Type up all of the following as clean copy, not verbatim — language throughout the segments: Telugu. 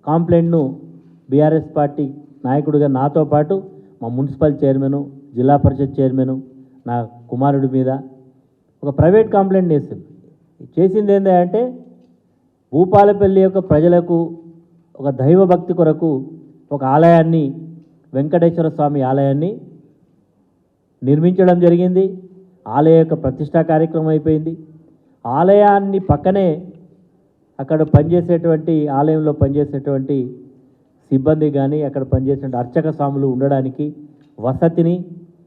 కాంప్లైంట్ను బీఆర్ఎస్ పార్టీ నాయకుడిగా నాతో పాటు మా మున్సిపల్ చైర్మను, జిల్లా పరిషత్ చైర్మను, నా కుమారుడి మీద ఒక ప్రైవేట్ కంప్లైంట్ చేసింది ఏంటంటే భూపాలపల్లి యొక్క ప్రజలకు ఒక దైవభక్తి కొరకు ఒక ఆలయాన్ని, వెంకటేశ్వర స్వామి ఆలయాన్ని నిర్మించడం జరిగింది. ఆలయ యొక్క ప్రతిష్టా కార్యక్రమం అయిపోయింది. ఆలయాన్ని పక్కనే అక్కడ పనిచేసేటువంటి, ఆలయంలో పనిచేసేటువంటి సిబ్బంది కానీ, అక్కడ పనిచేసే అర్చక స్వాములు ఉండడానికి వసతిని,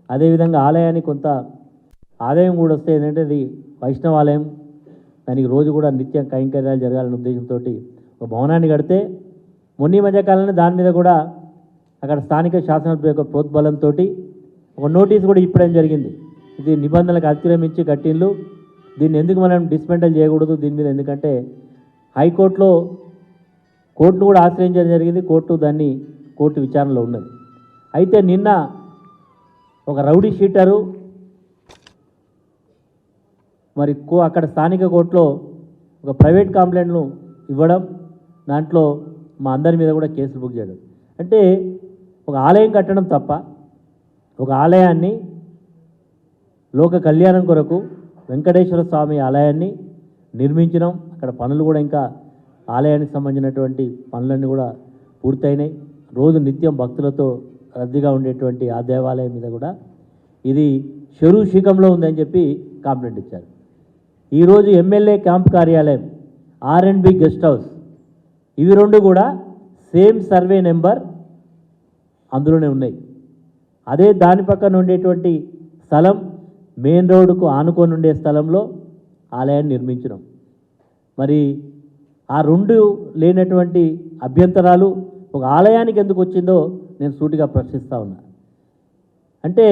అదేవిధంగా ఆలయానికి కొంత ఆదాయం కూడా వస్తే ఏంటంటే అది వైష్ణవ ఆలయం, దానికి రోజు కూడా నిత్యం కైంకర్యాలు జరగాలనే ఉద్దేశంతో ఒక భవనాన్ని కడితే మొన్న మధ్యకాలంలో దాని మీద కూడా అక్కడ స్థానిక శాసనసభ్యుల యొక్క ప్రోద్బలంతో ఒక నోటీస్ కూడా ఇప్పడం జరిగింది. ఇది నిబంధనలకు అతిక్రమించి కట్టిండ్లు, దీన్ని ఎందుకు మనం డిస్మెంటల్ చేయకూడదు దీని మీద, ఎందుకంటే హైకోర్టులో కోర్టును కూడా ఆశ్రయించడం జరిగింది. కోర్టు విచారణలో ఉన్నది. అయితే నిన్న ఒక రౌడీ షీటరు మరి అక్కడ స్థానిక కోర్టులో ఒక ప్రైవేట్ కంప్లైంట్ను ఇవ్వడం, దాంట్లో మా అందరి మీద కూడా కేసులు బుక్ చేయడం. అంటే ఒక ఆలయం కట్టడం తప్ప, ఒక ఆలయాన్ని లోక కళ్యాణం కొరకు వెంకటేశ్వర స్వామి ఆలయాన్ని నిర్మించడం, అక్కడ పనులు కూడా ఇంకా ఆలయానికి సంబంధించినటువంటి పనులన్నీ కూడా పూర్తయినాయి. రోజు నిత్యం భక్తులతో రద్దీగా ఉండేటువంటి ఆ దేవాలయం మీద కూడా ఇది చెరువు శీకంలో ఉందని చెప్పి కంప్లైంట్ ఇచ్చారు. ఈరోజు ఎమ్మెల్యే క్యాంప్ కార్యాలయం, R&B గెస్ట్ హౌస్, ఇవి రెండు కూడా సేమ్ సర్వే నెంబర్ అందులోనే ఉన్నాయి. అదే దాని పక్కన ఉండేటువంటి స్థలం మెయిన్ రోడ్డుకు ఆనుకొని ఉండే స్థలంలో ఆలయాన్ని నిర్మించడం. మరి ఆ రెండు లేనటువంటి అభ్యంతరాలు ఒక ఆలయానికి ఎందుకు వచ్చిందో నేను సూటిగా ప్రశ్నిస్తూ ఉన్నా. అంటే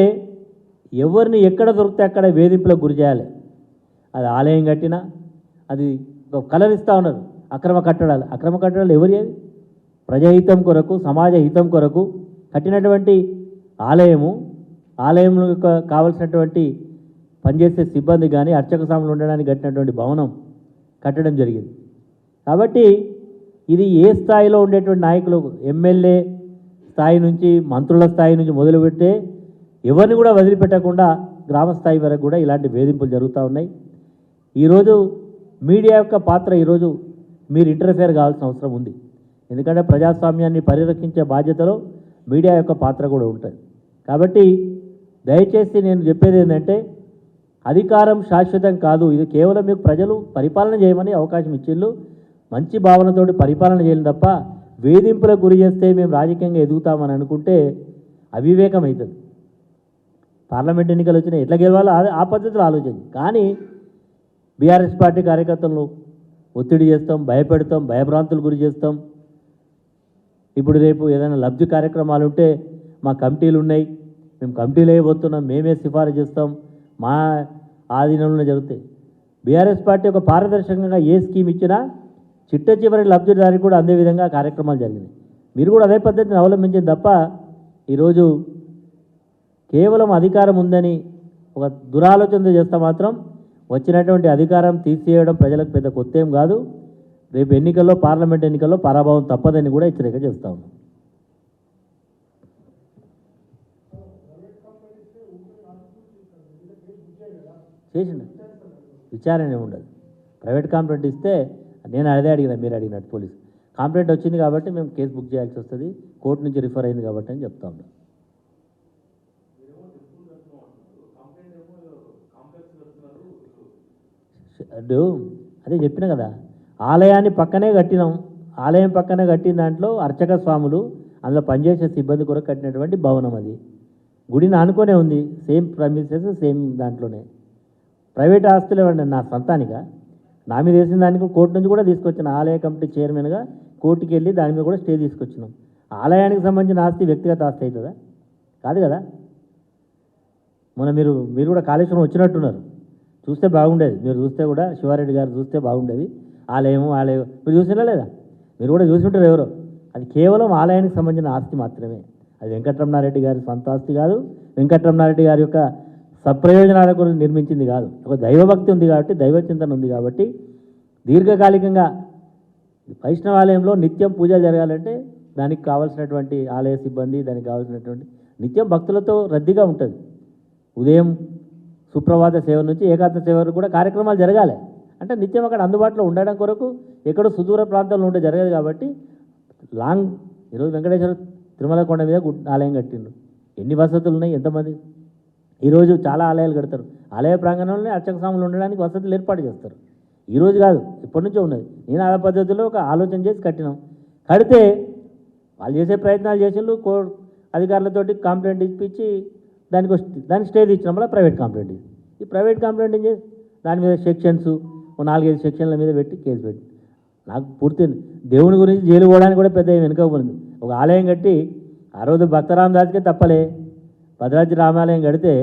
ఎవరిని ఎక్కడ దొరికితే అక్కడ వేధింపులకు గురి చేయాలి. అది ఆలయం కట్టినా అది ఒక కలరిస్తూ ఉన్నారు. అక్రమ కట్టడాలు ఎవరి అవి? ప్రజాహితం కొరకు, సమాజ హితం కొరకు కట్టినటువంటి ఆలయంలో కావలసినటువంటి పనిచేసే సిబ్బంది కానీ, అర్చక స్వాములు ఉండడానికి కట్టినటువంటి భవనం కట్టడం జరిగింది. కాబట్టి ఇది ఏ స్థాయిలో ఉండేటువంటి నాయకులు, ఎమ్మెల్యే స్థాయి నుంచి, మంత్రుల స్థాయి నుంచి మొదలుపెట్టే ఎవరిని కూడా వదిలిపెట్టకుండా గ్రామ స్థాయి వరకు కూడా ఇలాంటి వేధింపులు జరుగుతూ ఉన్నాయి. ఈరోజు మీడియా యొక్క పాత్ర, ఈరోజు మీరు ఇంటర్ఫియర్ కావాల్సిన అవసరం ఉంది. ఎందుకంటే ప్రజాస్వామ్యాన్ని పరిరక్షించే బాధ్యతలో మీడియా యొక్క పాత్ర కూడా ఉంటుంది. కాబట్టి దయచేసి నేను చెప్పేది ఏంటంటే, అధికారం శాశ్వతం కాదు. ఇది కేవలం మీకు ప్రజలు పరిపాలన చేయమని అవకాశం ఇచ్చిళ్ళు. మంచి భావనతోటి పరిపాలన చేయాలి తప్ప వేధింపులకు గురి చేస్తే మేము రాజకీయంగా ఎదుగుతామని అనుకుంటే అవివేకం అవుతుంది. పార్లమెంట్ ఎన్నికలు వచ్చినా ఎట్లా గెలవాలో ఆ పద్ధతిలో ఆలోచించి, కానీ బీఆర్ఎస్ పార్టీ కార్యకర్తలను ఒత్తిడి చేస్తాం, భయపెడతాం, భయభ్రాంతులు గురి చేస్తాం. ఇప్పుడు రేపు ఏదైనా లబ్ధి కార్యక్రమాలు ఉంటే మా కమిటీలు ఉన్నాయి, మేము కమిటీలు వేయబోతున్నాం, మేమే సిఫారసు చేస్తాం, మా ఆధీనంలోనే జరుగుతాయి. బీఆర్ఎస్ పార్టీ ఒక పారదర్శకంగా ఏ స్కీమ్ ఇచ్చినా చిట్ట చివరి లబ్ధిదారికి కూడా అందే విధంగా కార్యక్రమాలు జరిగినాయి. మీరు కూడా అదే పద్ధతిని అవలంబించింది తప్ప ఈరోజు కేవలం అధికారం ఉందని ఒక దురాలోచన చేస్తే మాత్రం వచ్చినటువంటి అధికారం తీసేయడం ప్రజలకు పెద్ద కొత్త ఏం కాదు. రేపు ఎన్నికల్లో, పార్లమెంట్ ఎన్నికల్లో పరాభవం తప్పదని కూడా హెచ్చరిక చేస్తా ఉన్నాం. చేసిండు, విచారణ ఉండదు. ప్రైవేట్ కంప్లైంట్ ఇస్తే నేను అదే అడిగిన, మీరు అడిగినట్టు పోలీసు కంప్లైంట్ వచ్చింది కాబట్టి మేము కేసు బుక్ చేయాల్సి వస్తుంది, కోర్టు నుంచి రిఫర్ అయింది కాబట్టి అని చెప్తా ఉన్నాం. అదే చెప్పిన కదా, ఆలయాన్ని పక్కనే కట్టినాం. ఆలయం పక్కనే కట్టిన దాంట్లో అర్చక స్వాములు, అందులో పనిచేసే సిబ్బంది కొరకు కట్టినటువంటి భవనం. అది గుడిని ఆనుకొనే ఉంది, సేమ్ ప్రమిసెస్, సేమ్ దాంట్లోనే. ప్రైవేట్ ఆస్తులు ఇవ్వండి, నా సంతానిగా నా మీద వేసిన దానికి కోర్టు నుంచి కూడా తీసుకొచ్చిన, ఆలయ కమిటీ చైర్మన్గా కోర్టుకి వెళ్ళి దాని మీద కూడా స్టే తీసుకొచ్చినాం. ఆలయానికి సంబంధించిన ఆస్తి వ్యక్తిగత ఆస్తి అవుతుందా? కాదు కదా. మొన్న మీరు కూడా కాళేశ్వరం వచ్చినట్టున్నారు, చూస్తే బాగుండేది. మీరు చూస్తే కూడా శివారెడ్డి గారు చూస్తే బాగుండేది. ఆలయం మీరు చూసినా లేదా? మీరు కూడా చూసి ఉంటారు ఎవరో. అది కేవలం ఆలయానికి సంబంధించిన ఆస్తి మాత్రమే. అది వెంకటరమణారెడ్డి గారి సొంత ఆస్తి కాదు, వెంకటరమణారెడ్డి గారి యొక్క సత్ప్రయోజనాల గురించి నిర్మించింది కాదు. ఒక దైవభక్తి ఉంది కాబట్టి, దైవ చింతన ఉంది కాబట్టి దీర్ఘకాలికంగా వైష్ణవాలయంలో నిత్యం పూజలు జరగాలంటే దానికి కావాల్సినటువంటి ఆలయ సిబ్బంది, దానికి కావాల్సినటువంటి నిత్యం భక్తులతో రద్దీగా ఉంటుంది. ఉదయం సుప్రభాత సేవ నుంచి ఏకాంత సేవ వరకు కూడా కార్యక్రమాలు జరగాలి. అంటే నిత్యం అక్కడ అందుబాటులో ఉండడం కొరకు ఎక్కడో సుదూర ప్రాంతాల్లో ఉంటే జరగదు కాబట్టి లాంగ్ ఈరోజు వెంకటేశ్వర తిరుమల కొండ మీద ఆలయం కట్టిండు. ఎన్ని వసతులు ఉన్నాయి, ఎంతమంది ఈరోజు చాలా ఆలయాలు కడతారు. ఆలయ ప్రాంగణంలోనే అర్చక స్వాములు ఉండడానికి వసతులు ఏర్పాటు చేస్తారు. ఈరోజు కాదు, ఎప్పటి నుంచో ఉన్నది. నేను ఆ పద్ధతిలో ఒక ఆలోచన చేసి కట్టినాం. కడితే వాళ్ళు చేసే ప్రయత్నాలు చేసిండ్రు. అధికారులతోటి కంప్లైంట్ ఇప్పించి దానికి స్టే ఇచ్చినాం. మళ్ళీ ప్రైవేట్ కంప్లైంట్ ఈ ప్రైవేట్ కంప్లైంట్ చేసి దాని మీద సెక్షన్స్ 4-5 సెక్షన్ల మీద పెట్టి కేసు పెట్టి నాకు పూర్తి దేవుని గురించి జైలు పోవడానికి కూడా పెద్ద వెనుకపోయింది. ఒక ఆలయం కట్టి ఆ రోజు భక్తరామదాస్కే తప్పలే, భద్రాద్రి రామాలయం కడితే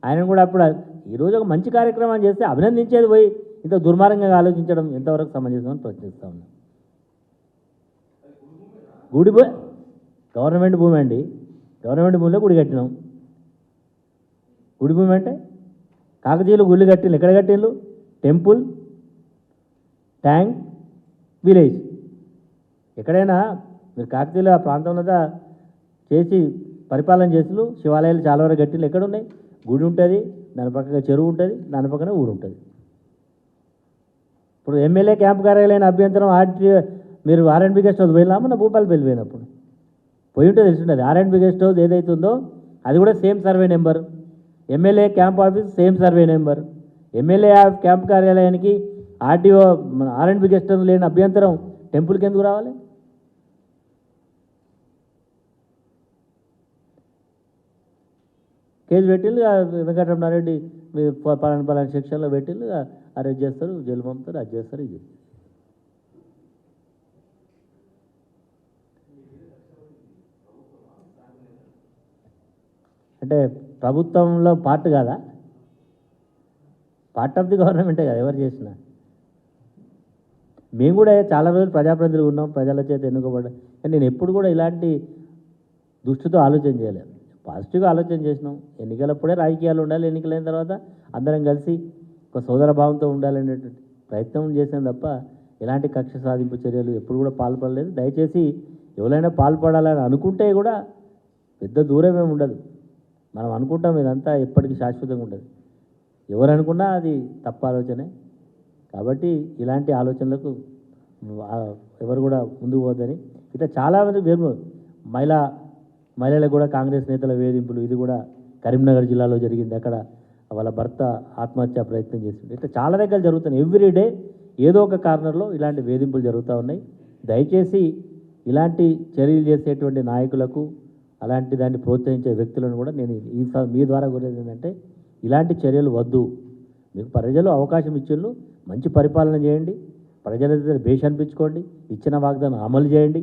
ఆయన కూడా అప్పుడు ఈరోజు ఒక మంచి కార్యక్రమం చేస్తే అభినందించేది పోయి ఇంత దుర్మార్గంగా ఆలోచించడం ఎంతవరకు సమంజసమని ప్రశ్నిస్తూ ఉన్నాం. గుడి గవర్నమెంట్ భూమి అండి, గవర్నమెంట్ భూమిలో గుడి కట్టినాం. గుడి భూమి అంటే కాకతీయులు గుళ్ళు కట్టిండ్రు. ఎక్కడ కట్టిండ్రు? Temple, tank, village. ఎక్కడైనా మీరు కాకతీయులు ఆ ప్రాంతంలో చేసి పరిపాలన చేసి శివాలయాలు చాలా వరకు కట్టిండ్రు. ఎక్కడున్నాయి? గుడి ఉంటుంది, దాని పక్కన చెరువు ఉంటుంది, దాని పక్కన ఊరు ఉంటుంది. ఇప్పుడు ఎమ్మెల్యే క్యాంప్ కార్యాలయం అభ్యంతరం మీరు ఆర్ఎండ్బి గెస్ట్ హౌస్ పోయినామా? నా భూపాలపల్లి పోయినప్పుడు పోయి ఉంటే తెలిసిండదు. ఆర్ఎండ్బి గెస్ట్ హౌస్ ఏదైతే ఉందో అది కూడా same survey number, MLA camp office same survey number. MLA camp కార్యాలయానికి ఆర్టీఓ ఆర్ఎండ్బి గెస్ట్ హౌస్ లేని అభ్యంతరం టెంపుల్కి ఎందుకు రావాలి? కేసు పెట్టిళ్ళు, వెంకటరమణారెడ్డి పలానా సెక్షన్లో పెట్టిళ్ళు, అరెస్ట్ చేస్తారు, జైలు పంపుతారు, అది చేస్తారు, ఇది. అంటే ప్రభుత్వంలో పార్ట్ కాదా? పార్ట్ ఆఫ్ ది గవర్నమెంటే కదా ఎవరు చేసినా. మేము కూడా చాలా రోజులు ప్రజాప్రతినిధులు ఉన్నాం, ప్రజల చేత ఎన్నుకోబడ్డా. కానీ నేను ఎప్పుడు కూడా ఇలాంటి దృష్టితో ఆలోచన చేయలేదు. పాజిటివ్గా ఆలోచన చేసినాం. ఎన్నికలప్పుడే రాజకీయాలు ఉండాలి, ఎన్నికలైన తర్వాత అందరం కలిసి ఒక సోదర భావంతో ఉండాలనేటువంటి ప్రయత్నం చేసాం తప్ప ఎలాంటి కక్ష సాధింపు చర్యలు ఎప్పుడు కూడా పాల్పడలేదు. దయచేసి ఎవరైనా పాల్పడాలని అనుకుంటే కూడా పెద్ద దూరమేమి ఉండదు. మనం అనుకుంటాం ఇదంతా ఎప్పటికీ శాశ్వతంగా ఉండదు. ఎవరు అనుకున్నా అది తప్పు ఆలోచనే. కాబట్టి ఇలాంటి ఆలోచనలకు ఎవరు కూడా ముందుకు పోద్దని ఇట్లా చాలామంది మహిళలకు కూడా కాంగ్రెస్ నేతల వేధింపులు, ఇది కూడా కరీంనగర్ జిల్లాలో జరిగింది. అక్కడ వాళ్ళ భర్త ఆత్మహత్య ప్రయత్నం చేసింది. ఇట్లా చాలా దగ్గర జరుగుతున్నాయి. ఎవ్రీడే ఏదో ఒక కార్నర్లో ఇలాంటి వేధింపులు జరుగుతూ ఉన్నాయి. దయచేసి ఇలాంటి చర్యలు చేసేటువంటి నాయకులకు, అలాంటి దాన్ని ప్రోత్సహించే వ్యక్తులను కూడా నేను మీ ద్వారా కోరేది ఏంటంటే ఇలాంటి చర్యలు వద్దు. మీకు ప్రజలు అవకాశం ఇచ్చిళ్ళు, మంచి పరిపాలన చేయండి, ప్రజల దగ్గర బేష్ అనిపించుకోండి, ఇచ్చిన వాగ్దానం అమలు చేయండి,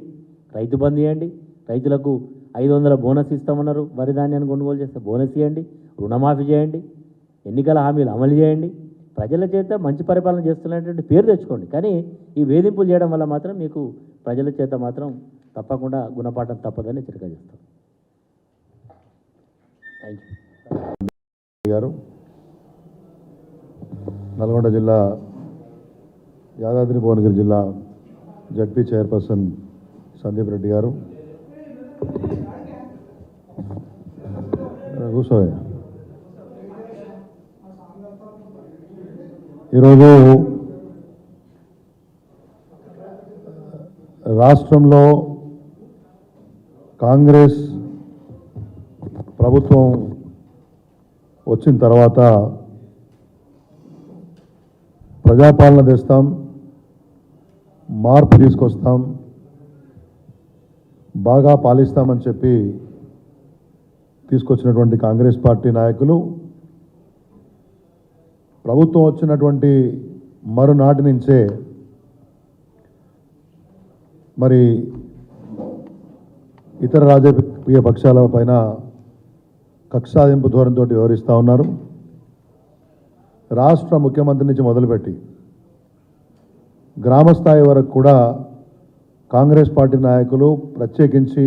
రైతు బంధు చేయండి, రైతులకు 500 బోనస్ ఇస్తామన్నారు, వరి ధాన్యాన్ని కొనుగోలు చేస్తే బోనస్ ఇవ్వండి, రుణమాఫీ చేయండి, ఎన్నికల హామీలు అమలు చేయండి, ప్రజల చేత మంచి పరిపాలన చేస్తున్నటువంటి పేరు తెచ్చుకోండి. కానీ ఈ వేధింపులు చేయడం వల్ల మాత్రం మీకు ప్రజల చేత మాత్రం తప్పకుండా గుణపాఠం తప్పదని హెచ్చరిక చేస్తాం. థ్యాంక్ యూ గారు. నల్గొండ జిల్లా యాదాద్రి భువనగిరి జిల్లా జడ్పీ చైర్పర్సన్ సందీప్ రెడ్డి గారు. కూర్చోయా. ఈరోజు రాష్ట్రంలో కాంగ్రెస్ ప్రభుత్వం వచ్చిన తర్వాత ప్రజాపాలన తెస్తాం, మార్పు తీసుకొస్తాం, బాగా పాలిస్తామని చెప్పి తీసుకొచ్చినటువంటి కాంగ్రెస్ పార్టీ నాయకులు ప్రభుత్వం వచ్చినటువంటి మరునాటి నుంచే మరి ఇతర రాజకీయ పక్షాల పైన కక్ష సాధింపు ధోరణితో వ్యవహరిస్తూ ఉన్నారు. రాష్ట్ర ముఖ్యమంత్రి నుంచి మొదలుపెట్టి గ్రామస్థాయి వరకు కూడా కాంగ్రెస్ పార్టీ నాయకులు ప్రత్యేకించి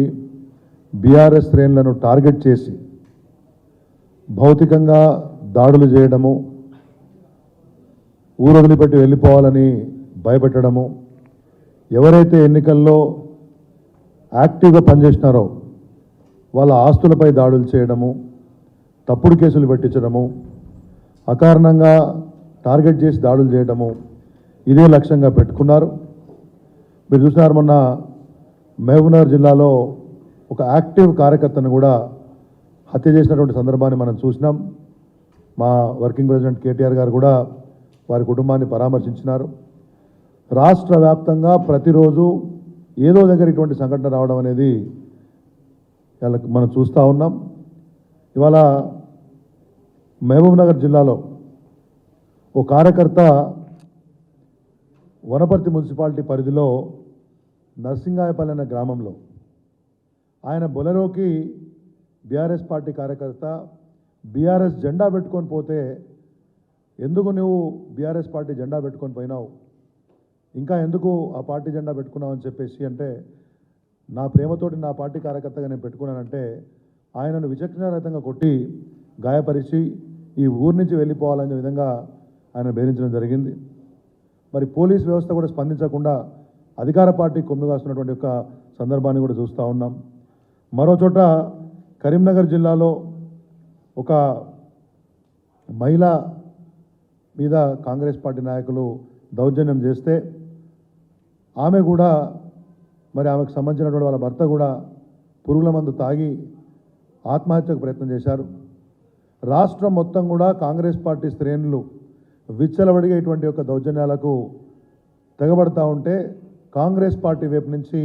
బీఆర్ఎస్ శ్రేణులను టార్గెట్ చేసి భౌతికంగా దాడులు చేయడము, ఊరు వదిలిపెట్టి వెళ్ళిపోవాలని భయపెట్టడము, ఎవరైతే ఎన్నికల్లో యాక్టివ్గా పనిచేసినారో వాళ్ళ ఆస్తులపై దాడులు చేయడము, తప్పుడు కేసులు పెట్టించడము, అకారణంగా టార్గెట్ చేసి దాడులు చేయడము ఇదే లక్ష్యంగా పెట్టుకున్నారు. మీరు చూసినారు మొన్న మహబూబ్నగర్ జిల్లాలో ఒక యాక్టివ్ కార్యకర్తను కూడా హత్య చేసినటువంటి సందర్భాన్ని మనం చూసినాం. మా వర్కింగ్ ప్రెసిడెంట్ కేటీఆర్ గారు కూడా వారి కుటుంబాన్ని పరామర్శించినారు. రాష్ట్ర వ్యాప్తంగా ప్రతిరోజు ఏదో దగ్గర ఇటువంటి సంఘటన రావడం అనేది మనం చూస్తూ ఉన్నాం. ఇవాళ మహబూబ్నగర్ జిల్లాలో ఓ కార్యకర్త వనపర్తి మున్సిపాలిటీ పరిధిలో నర్సింగాయపల్లి అనే గ్రామంలో ఆయన బొలెరోకి బీఆర్ఎస్ పార్టీ కార్యకర్త బీఆర్ఎస్ జెండా పెట్టుకొని పోతే, ఎందుకు నువ్వు బీఆర్ఎస్ పార్టీ జెండా పెట్టుకొని పోయినావు, ఇంకా ఎందుకు ఆ పార్టీ జెండా పెట్టుకున్నావు అని చెప్పేసి అంటే, నా ప్రేమతోటి నా పార్టీ కార్యకర్తగా నేను పెట్టుకున్నానంటే ఆయనను విచక్షణారహితంగా కొట్టి గాయపరిచి ఈ ఊరి నుంచి వెళ్ళిపోవాలనే విధంగా ఆయన బెదిరించడం జరిగింది. మరి పోలీస్ వ్యవస్థ కూడా స్పందించకుండా అధికార పార్టీ కొమ్మిగాస్తున్నటువంటి ఒక సందర్భాన్ని కూడా చూస్తూ ఉన్నాం. మరో చోట కరీంనగర్ జిల్లాలో ఒక మహిళ మీద కాంగ్రెస్ పార్టీ నాయకులు దౌర్జన్యం చేస్తే ఆమె కూడా మరి ఆమెకు సంబంధించినటువంటి వాళ్ళ భర్త కూడా పురుగుల మందు తాగి ఆత్మహత్యకు ప్రయత్నం చేశారు. రాష్ట్రం మొత్తం కూడా కాంగ్రెస్ పార్టీ శ్రేణులు విచ్చలవడిగా ఇటువంటి యొక్క దౌర్జన్యాలకు తెగబడతా ఉంటే కాంగ్రెస్ పార్టీ వైపు నుంచి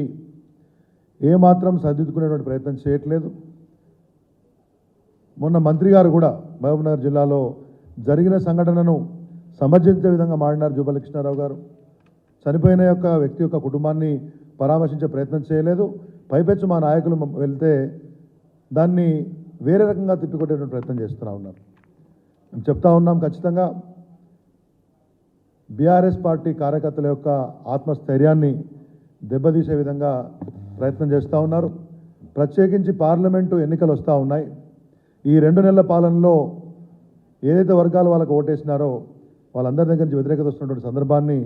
ఏమాత్రం సర్దిద్దుకునేటువంటి ప్రయత్నం చేయట్లేదు. మొన్న మంత్రి గారు కూడా మహబూబ్నగర్ జిల్లాలో జరిగిన సంఘటనను సమర్థించే విధంగా మాట్లాడారు. జూపల్లి కృష్ణారావు గారు చనిపోయిన యొక్క వ్యక్తి యొక్క కుటుంబాన్ని పరామర్శించే ప్రయత్నం చేయలేదు. పైపెచ్చు మా నాయకులు వెళ్తే దాన్ని వేరే రకంగా తిప్పికొట్టేటువంటి ప్రయత్నం చేస్తూ ఉన్నారు. మేము చెప్తా ఉన్నాం, ఖచ్చితంగా బీఆర్ఎస్ పార్టీ కార్యకర్తల యొక్క ఆత్మస్థైర్యాన్ని దెబ్బతీసే విధంగా ప్రయత్నం చేస్తూ ఉన్నారు. ప్రత్యేకించి పార్లమెంటు ఎన్నికలు వస్తూ ఉన్నాయి. ఈ 2 నెలల పాలనలో ఏదైతే వర్గాలు వాళ్ళకు ఓటేసినారో వాళ్ళందరి దగ్గర నుంచి వ్యతిరేకత వస్తున్నటువంటి సందర్భాన్ని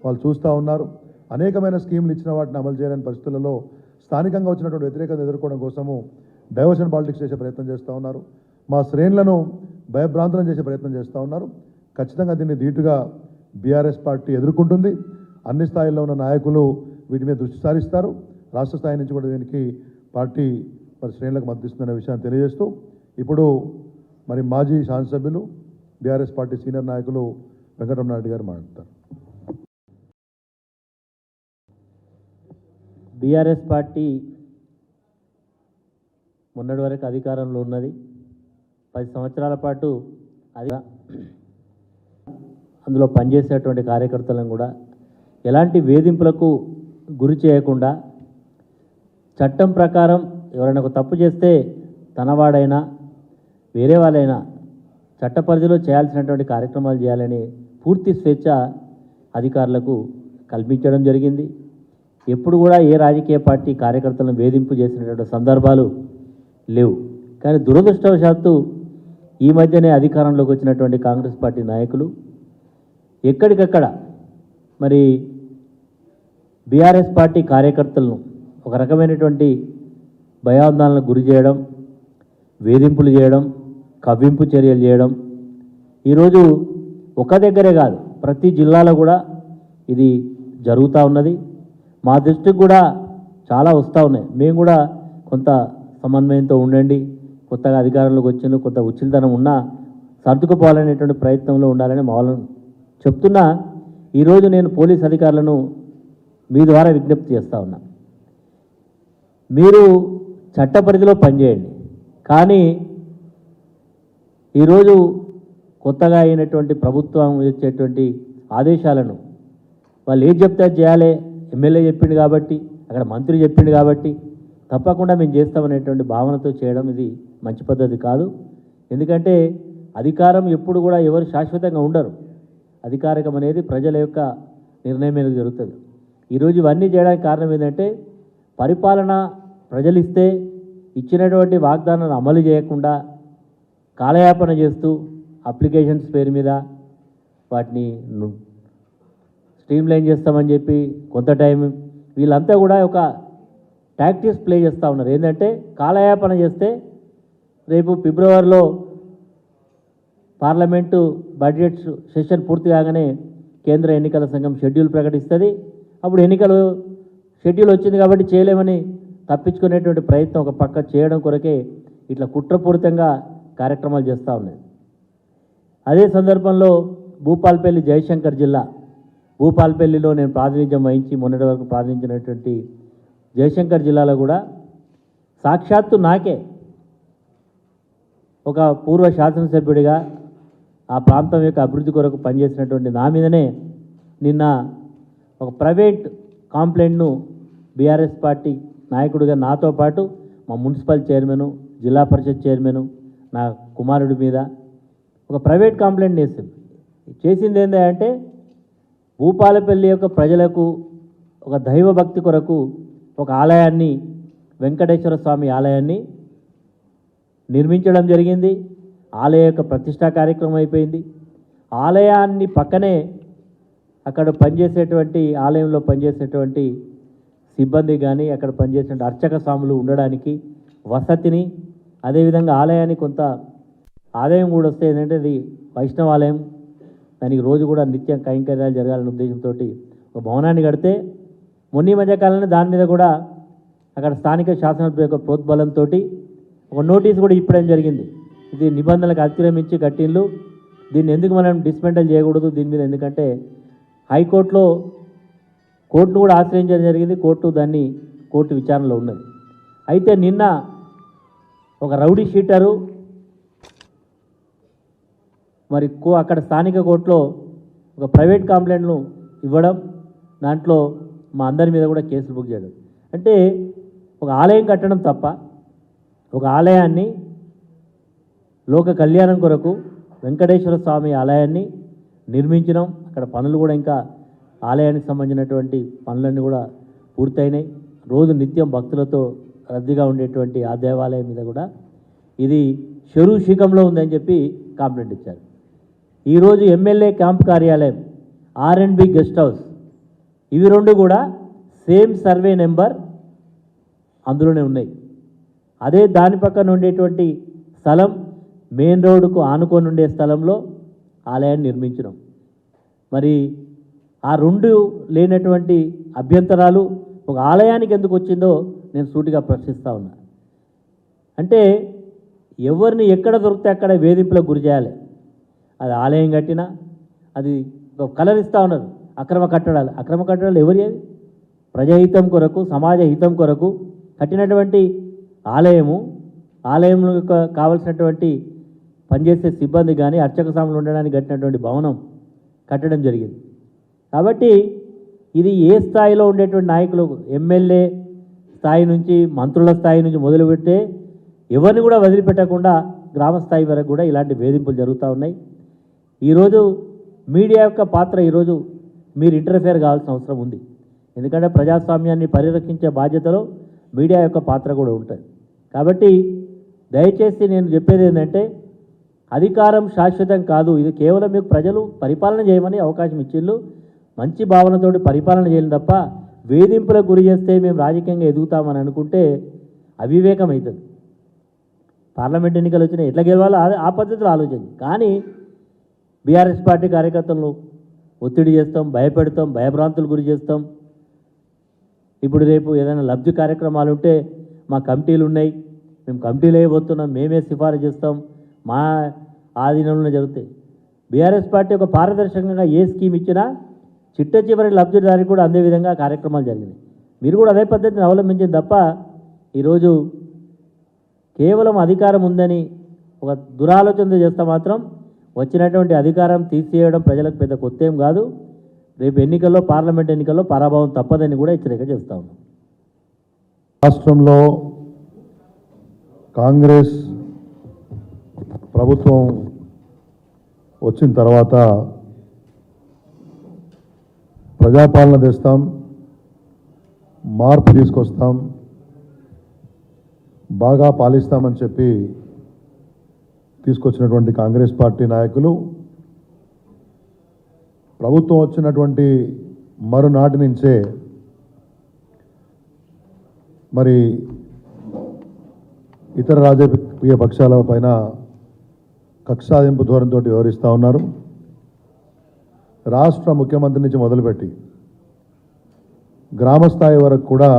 వాళ్ళు చూస్తూ ఉన్నారు. అనేకమైన స్కీములు ఇచ్చిన వాటిని అమలు చేయలేని పరిస్థితులలో స్థానికంగా వచ్చినటువంటి వ్యతిరేకత ఎదుర్కోవడం కోసము డైవర్షన్ పాలిటిక్స్ చేసే ప్రయత్నం చేస్తూ ఉన్నారు. మా శ్రేణులను భయభ్రాంతులను చేసే ప్రయత్నం చేస్తూ ఉన్నారు. ఖచ్చితంగా దీన్ని ధీటుగా బీఆర్ఎస్ పార్టీ ఎదుర్కొంటుంది. అన్ని స్థాయిల్లో ఉన్న నాయకులు వీటి మీద దృష్టి సారిస్తారు. రాష్ట్ర స్థాయి నుంచి కూడా దీనికి పార్టీ మరి శ్రేణులకు మద్దతిస్తుందనే విషయాన్ని తెలియజేస్తూ ఇప్పుడు మరి మాజీ శాసనసభ్యులు బీఆర్ఎస్ పార్టీ సీనియర్ నాయకులు వెంకటరమణారెడ్డి గారు మాట్లాడతారు. బీఆర్ఎస్ పార్టీ మొన్నటి వరకు అధికారంలో ఉన్నది. 10 సంవత్సరాల పాటు అందులో పనిచేసేటువంటి కార్యకర్తలను కూడా ఎలాంటి వేధింపులకు గురి చేయకుండా చట్టం ప్రకారం ఎవరైనా ఒక తప్పు చేస్తే తనవాడైనా వేరే వాళ్ళైనా చట్ట పరిధిలో చేయాల్సినటువంటి కార్యక్రమాలు చేయాలని పూర్తి స్వేచ్ఛ అధికారులకు కల్పించడం జరిగింది. ఎప్పుడు కూడా ఏ రాజకీయ పార్టీ కార్యకర్తలను వేధింపు చేసినటువంటి సందర్భాలు లేవు. కానీ దురదృష్టవశాత్తు ఈ మధ్యనే అధికారంలోకి వచ్చినటువంటి కాంగ్రెస్ పార్టీ నాయకులు ఎక్కడికక్కడ మరి బీఆర్ఎస్ పార్టీ కార్యకర్తలను ఒక రకమైనటువంటి భయాందోళనకు గురి చేయడం, వేధింపులు చేయడం, కవ్వింపు చర్యలు చేయడం ఈరోజు ఒక దగ్గరే కాదు ప్రతి జిల్లాలో కూడా ఇది జరుగుతూ ఉన్నది. మా దృష్టికి కూడా చాలా వస్తూ ఉన్నాయి. మేము కూడా కొంత సమన్వయంతో ఉండండి, కొత్తగా అధికారంలోకి వచ్చిన కొంత ఉచితనం ఉన్నా సర్దుకుపోవాలనేటువంటి ప్రయత్నంలో ఉండాలని మా వాళ్ళను చెప్తున్నా. ఈరోజు నేను పోలీస్ అధికారులను మీ ద్వారా విజ్ఞప్తి చేస్తూ ఉన్నా, మీరు చట్ట పరిధిలో పనిచేయండి. కానీ ఈరోజు కొత్తగా అయినటువంటి ప్రభుత్వం ఇచ్చేటువంటి ఆదేశాలను వాళ్ళు ఏది చెప్తే అది చేయాలి, ఎమ్మెల్యే చెప్పిండు కాబట్టి, అక్కడ మంత్రి చెప్పిండు కాబట్టి తప్పకుండా మేము చేస్తామనేటువంటి భావనతో చేయడం ఇది మంచి పద్ధతి కాదు. ఎందుకంటే అధికారం ఎప్పుడు కూడా ఎవరు శాశ్వతంగా ఉండరు. అధికారికం అనేది ప్రజల యొక్క నిర్ణయం మీద జరుగుతుంది. ఈరోజు ఇవన్నీ చేయడానికి కారణం ఏంటంటే పరిపాలన ప్రజలు ఇస్తే ఇచ్చినటువంటి వాగ్దానాలను అమలు చేయకుండా కాలయాపన చేస్తూ అప్లికేషన్స్ పేరు మీద వాటిని స్ట్రీమ్ లైన్ చేస్తామని చెప్పి కొంత టైం వీళ్ళంతా కూడా ఒక టాక్టిక్స్ ప్లే చేస్తూ ఉన్నారు. ఏంటంటే కాలయాపన చేస్తే రేపు ఫిబ్రవరిలో పార్లమెంటు బడ్జెట్ సెషన్ పూర్తి కాగానే కేంద్ర ఎన్నికల సంఘం షెడ్యూల్ ప్రకటిస్తుంది. అప్పుడు ఎన్నికలు షెడ్యూల్ వచ్చింది కాబట్టి చేయలేమని తప్పించుకునేటువంటి ప్రయత్నం ఒక పక్క చేయడం కొరకే ఇట్లా కుట్రపూరితంగా కార్యక్రమాలు చేస్తూ ఉన్నాయి. అదే సందర్భంలో భూపాల్పల్లి జయశంకర్ జిల్లా, భూపాల్పల్లిలో నేను ప్రాతినిధ్యం వహించి మొన్నటి వరకు ప్రార్థించినటువంటి జయశంకర్ జిల్లాలో కూడా సాక్షాత్తు నాకే ఒక పూర్వ శాసనసభ్యుడిగా ఆ ప్రాంతం యొక్క అభివృద్ధి కొరకు పనిచేసినటువంటి నా మీదనే నిన్న ఒక ప్రైవేట్ కాంప్లైంట్ను బీఆర్ఎస్ పార్టీ నాయకుడిగా నాతో పాటు మా మున్సిపల్ చైర్మను, జిల్లా పరిషత్ చైర్మను, నా కుమారుడి మీద ఒక ప్రైవేట్ కంప్లైంట్ చేసింది ఏంటంటే భూపాలపల్లి యొక్క ప్రజలకు ఒక దైవభక్తి కొరకు ఒక ఆలయాన్ని, వెంకటేశ్వర స్వామి ఆలయాన్ని నిర్మించడం జరిగింది. ఆలయ యొక్క ప్రతిష్టా కార్యక్రమం అయిపోయింది. ఆలయాన్ని పక్కనే అక్కడ పనిచేసేటువంటి, ఆలయంలో పనిచేసేటువంటి సిబ్బంది కానీ అక్కడ పనిచేసే అర్చక స్వాములు ఉండడానికి వసతిని, అదేవిధంగా ఆలయానికి కొంత ఆదాయం కూడా వస్తే ఏంటంటే అది వైష్ణవాలయం, దానికి రోజు కూడా నిత్యం కైంకర్యాలు జరగాలనే ఉద్దేశంతో ఒక భవనాన్ని కడితే మొన్న మధ్యకాలంలో దాని మీద కూడా అక్కడ స్థానిక శాసనసభ్యుల యొక్క ప్రోద్బలంతో ఒక నోటీస్ కూడా ఇప్పడం జరిగింది. ఇది నిబంధనలకు అతిక్రమించి కట్టిండ్లు, దీన్ని ఎందుకు మనం డిస్మెంటల్ చేయకూడదు దీని మీద, ఎందుకంటే హైకోర్టులో కోర్టును కూడా ఆశ్రయించడం జరిగింది. కోర్టు విచారణలో ఉన్నది. అయితే నిన్న ఒక రౌడీ షీటరు మరి అక్కడ స్థానిక కోర్టులో ఒక ప్రైవేట్ కంప్లైంట్ను ఇవ్వడం, దాంట్లో మా అందరి మీద కూడా కేసులు బుక్ చేయడం. అంటే ఒక ఆలయం కట్టడం తప్ప, ఒక ఆలయాన్ని లోక కళ్యాణం కొరకు వెంకటేశ్వర స్వామి ఆలయాన్ని నిర్మించడం, అక్కడ పనులు కూడా ఇంకా ఆలయానికి సంబంధించినటువంటి పనులన్నీ కూడా పూర్తయినాయి. రోజు నిత్యం భక్తులతో రద్దీగా ఉండేటువంటి ఆ దేవాలయం మీద కూడా ఇది శరూషికంలో ఉందని చెప్పి కంప్లైంట్ ఇచ్చారు. ఈరోజు ఎమ్మెల్యే క్యాంప్ కార్యాలయం, R&B గెస్ట్ హౌస్, ఇవి రెండు కూడా సేమ్ సర్వే నెంబర్ అందులోనే ఉన్నాయి. అదే దాని పక్కన ఉండేటువంటి స్థలం మెయిన్ రోడ్డుకు ఆనుకొని ఉండే స్థలంలో ఆలయాన్ని నిర్మించడం. మరి ఆ రెండు లేనటువంటి అభ్యంతరాలు ఒక ఆలయానికి ఎందుకు వచ్చిందో నేను సూటిగా ప్రశ్నిస్తూ ఉన్నా. అంటే ఎవరిని ఎక్కడ దొరికితే అక్కడ వేధింపులకు గురి చేయాలి. అది ఆలయం కట్టినా అది కలర్ ఇస్తూ ఉన్నారు. అక్రమ కట్టడాలు ఎవరి? ప్రజాహితం కొరకు, సమాజ హితం కొరకు కట్టినటువంటి ఆలయంలో కావలసినటువంటి పనిచేసే సిబ్బంది కానీ అర్చక స్వాములు ఉండడానికి కట్టినటువంటి భవనం కట్టడం జరిగింది. కాబట్టి ఇది ఏ స్థాయిలో ఉండేటువంటి నాయకులు, ఎమ్మెల్యే స్థాయి నుంచి, మంత్రుల స్థాయి నుంచి మొదలుపెట్టే ఎవరిని కూడా వదిలిపెట్టకుండా గ్రామ స్థాయి వరకు కూడా ఇలాంటి వేధింపులు జరుగుతూ ఉన్నాయి. ఈరోజు మీడియా యొక్క పాత్ర, ఈరోజు మీరు ఇంటర్ఫియర్ కావాల్సిన అవసరం ఉంది. ఎందుకంటే ప్రజాస్వామ్యాన్ని పరిరక్షించే బాధ్యతలో మీడియా యొక్క పాత్ర కూడా ఉంటుంది. కాబట్టి దయచేసి నేను చెప్పేది ఏంటంటే అధికారం శాశ్వతం కాదు. ఇది కేవలం మీకు ప్రజలు పరిపాలన చేయమని అవకాశం ఇచ్చిళ్ళు, మంచి భావనతోటి పరిపాలన చేయాలి తప్ప వేధింపులకు గురి చేస్తే మేము రాజకీయంగా ఎదుగుతామని అనుకుంటే అవివేకం అవుతుంది. పార్లమెంట్ ఎన్నికలు వచ్చినాయి, ఎట్లా గెలవాలో ఆ పద్ధతిలో ఆలోచించి, కానీ బీఆర్ఎస్ పార్టీ కార్యకర్తలను ఒత్తిడి చేస్తాం, భయపెడతాం, భయభ్రాంతులు గురి చేస్తాం. ఇప్పుడు రేపు ఏదైనా లబ్ధి కార్యక్రమాలు ఉంటే మా కమిటీలు ఉన్నాయి, మేము కమిటీలు వేయబోతున్నాం, మేమే సిఫారసు చేస్తాం, మా ఆధీనంలో జరుగుతాయి. బీఆర్ఎస్ పార్టీ ఒక పారదర్శకంగా ఏ స్కీమ్ ఇచ్చినా చిట్ట చివరి లబ్ధిదారికి కూడా అందే విధంగా కార్యక్రమాలు జరిగినాయి. మీరు కూడా అదే పద్ధతిని అవలంబించింది తప్ప ఈరోజు కేవలం అధికారం ఉందని ఒక దురాలోచన చేస్తే మాత్రం వచ్చినటువంటి అధికారం తీసేయడం ప్రజలకు పెద్ద కొత్త ఏం కాదు. రేపు ఎన్నికల్లో, పార్లమెంట్ ఎన్నికల్లో పరాభవం తప్పదని కూడా హెచ్చరిక చేస్తా ఉన్నాం. రాష్ట్రంలో కాంగ్రెస్ ప్రభుత్వం వచ్చిన తర్వాత ప్రజాపాలన తెస్తాం, మార్పు తీసుకొస్తాం, బాగా పాలిస్తామని చెప్పి తీసుకొచ్చినటువంటి కాంగ్రెస్ పార్టీ నాయకులు ప్రభుత్వం వచ్చినటువంటి మరునాటి నుంచే మరి ఇతర రాజకీయ పక్షాల పైన కక్షాదింపు ధోరణితో వ్యవహరిస్తూ ఉన్నారు. రాష్ట్ర ముఖ్యమంత్రి నుంచి మొదలుపెట్టి గ్రామస్థాయి వరకు కూడా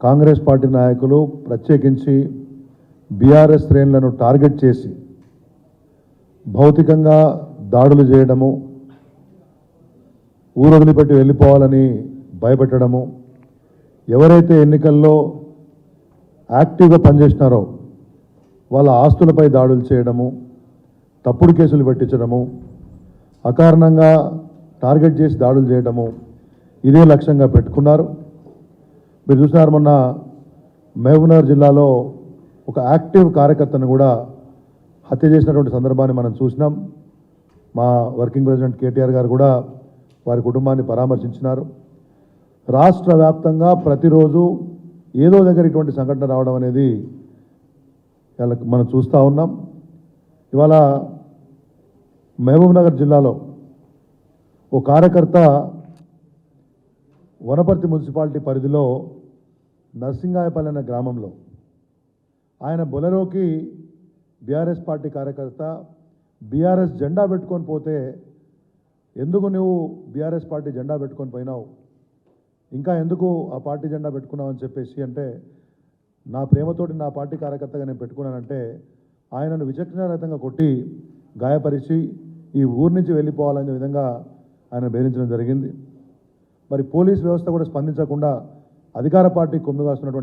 కాంగ్రెస్ పార్టీ నాయకులు ప్రత్యేకించి బీఆర్ఎస్ శ్రేణులను టార్గెట్ చేసి భౌతికంగా దాడులు చేయడము, ఊరు వదిలిపెట్టి వెళ్ళిపోవాలని భయపెట్టడము, ఎవరైతే ఎన్నికల్లో యాక్టివ్గా పనిచేసినారో వాళ్ళ ఆస్తులపై దాడులు చేయడము, తప్పుడు కేసులు పెట్టించడము, అకారణంగా టార్గెట్ చేసి దాడులు చేయడము ఇదే లక్ష్యంగా పెట్టుకున్నారు. మీరు చూసినారు మొన్న మహబూబ్నగర్ జిల్లాలో ఒక యాక్టివ్ కార్యకర్తను కూడా హత్య చేసినటువంటి సందర్భాన్ని మనం చూసినాం. మా వర్కింగ్ ప్రెసిడెంట్ కేటీఆర్ గారు కూడా వారి కుటుంబాన్ని పరామర్శించినారు. రాష్ట్ర వ్యాప్తంగా ప్రతిరోజు ఏదో దగ్గర ఇటువంటి సంఘటన రావడం అనేది మనం చూస్తూ ఉన్నాం. ఇవాళ మహబూబ్నగర్ జిల్లాలో ఓ కార్యకర్త వనపర్తి మున్సిపాలిటీ పరిధిలో నర్సింగాయపల్లి అనే గ్రామంలో ఆయన బొలెరోకి బీఆర్ఎస్ పార్టీ కార్యకర్త బీఆర్ఎస్ జెండా పెట్టుకొని పోతే, ఎందుకు నువ్వు బీఆర్ఎస్ పార్టీ జెండా పెట్టుకొని పోయినావు, ఇంకా ఎందుకు ఆ పార్టీ జెండా పెట్టుకున్నావు అని చెప్పేసి అంటే, నా ప్రేమతోటి నా పార్టీ కార్యకర్తగా నేను పెట్టుకున్నానంటే ఆయనను విచక్షణారహితంగా కొట్టి గాయపరిచి ఈ ఊరి నుంచి వెళ్ళిపోవాలనే విధంగా ఆయన బెదిరించడం జరిగింది. మరి పోలీస్ వ్యవస్థ కూడా స్పందించకుండా అధికార పార్టీ కొమ్మిగాస్తున్నటువంటి